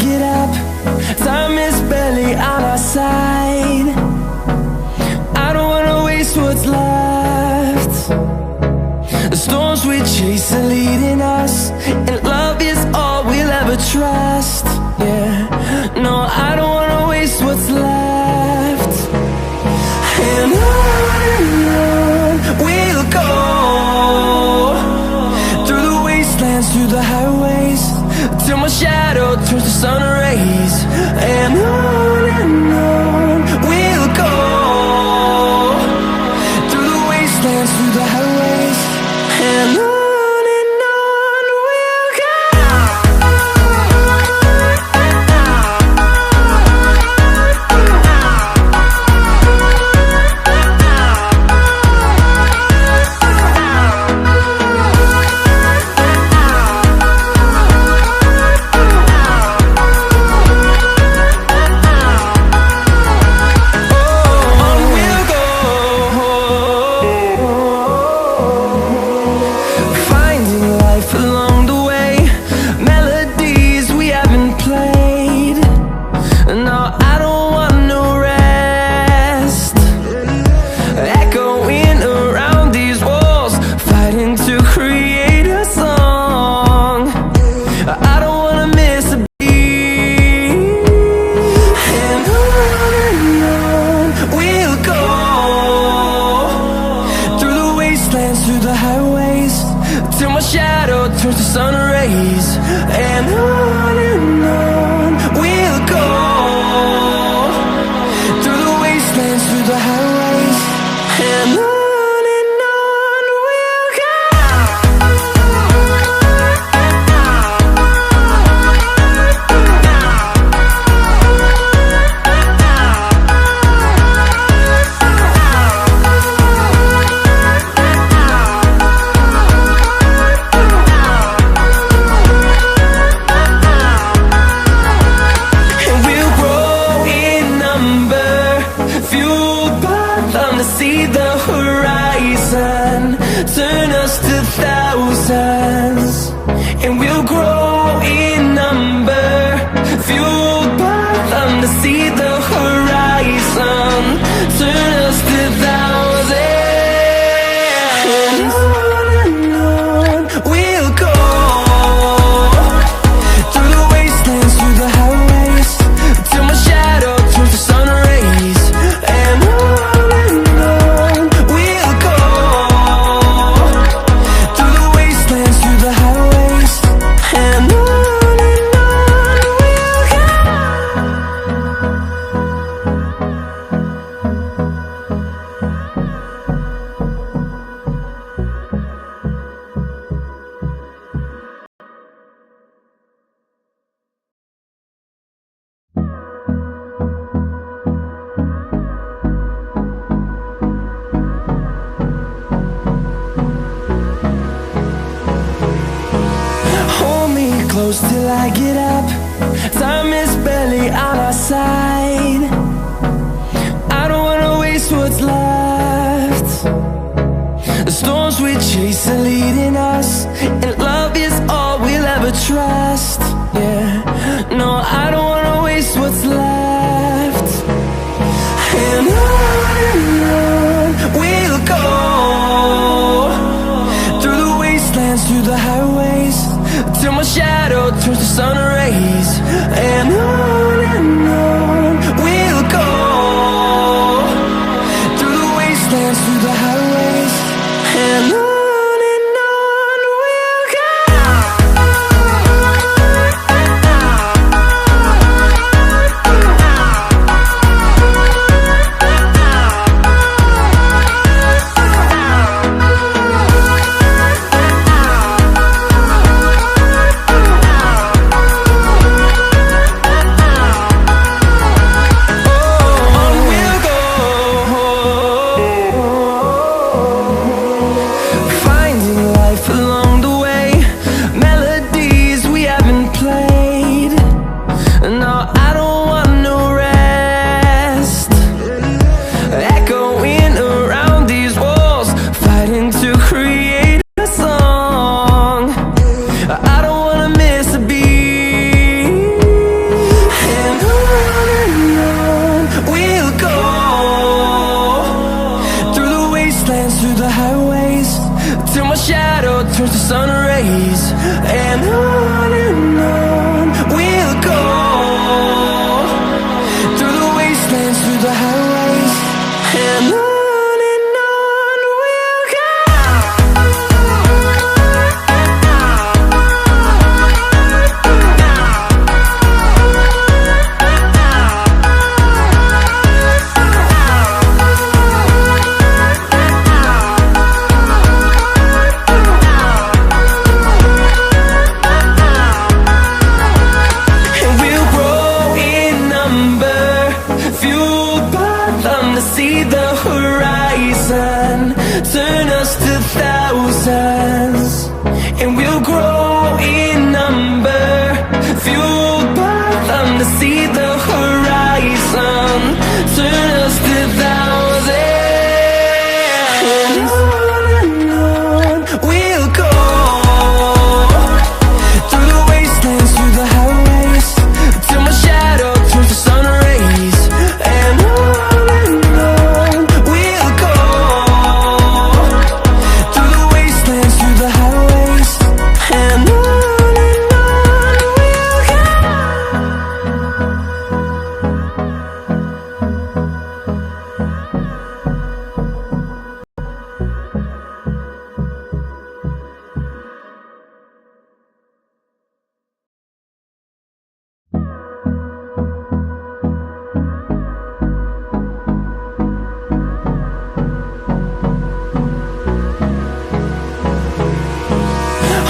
get up. Time is barely on our side. I don't wanna waste what's left. The storms we chase are leading us, and love is all we'll ever trust. Yeah, no, I don't wanna waste what's left. And on we'll go, through the wastelands, through the highways, till my shadow turns to sun rays. And on we'll go, through the wastelands, through the highways, and on. Through the highways, till my shadow turns to sun rays. And on we'll go, through the wastelands, through the highways, and on. See the horizon, turn us to thousands, and we'll grow in number, fueled by them. To see the horizon, turn us to thousands, and on we'll go, through the wastelands, through the highways, till my shadow turns to sun rays. And close till I get up. Time is barely on our side. I don't wanna waste what's left. The storms we chase are leading us, and love is all we'll ever trust. Yeah, no, I don't wanna waste what's left. And on we'll go, through the wastelands, through the highways, till my shadow turns to sun rays. And on we'll go, through the wastelands, through the highways, and on. to see the horizon, turn us to thousands, and we'll grow in number, fueled by them to see the horizon, turn us to thousands. And on we'll go, through the wastelands, through the highways, till my shadow turns to sun rays. And on we'll go, through the wastelands, through the highways. And on we'll go.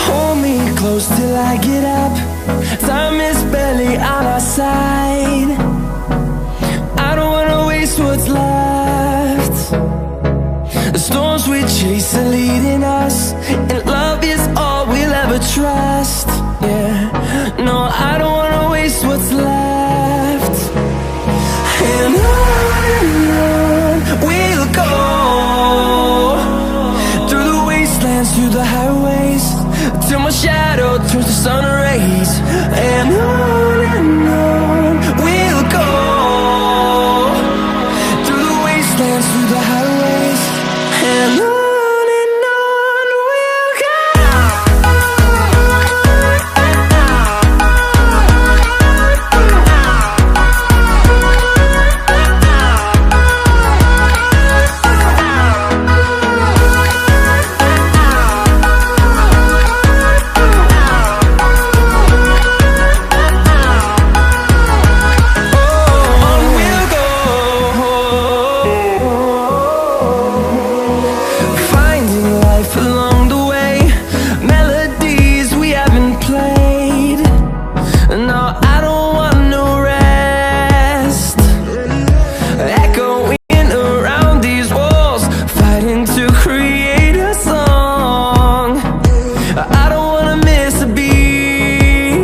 Hold me close till I get up. Time is barely on our side. I don't wanna waste what's left. The storms we chase are leading us, and love is all we'll ever trust. Yeah, no, I don't wanna waste what's left. And on we'll go, through the wastelands, through the highways, till my shadow turns to sun rays. And on we'll go, through the wastelands, through the highways. And on we'll go. Finding life along the way, melodies we haven't played. No, I don't want no rest. Echoing around these walls, fighting to create a song. I don't wanna miss a beat.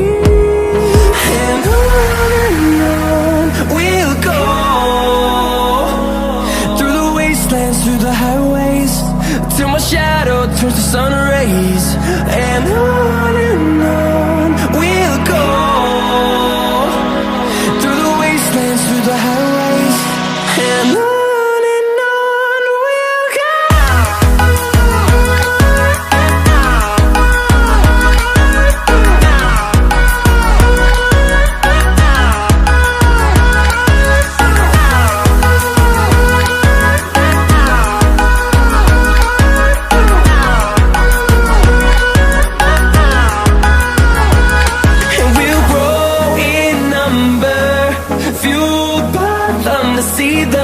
And on we'll go, through the wastelands, through the highways, till my shadow turns to sun rays. And on we'll go, through the wastelands, through the highways. And on we'll go. And we'll grow in number, fueled by them to see the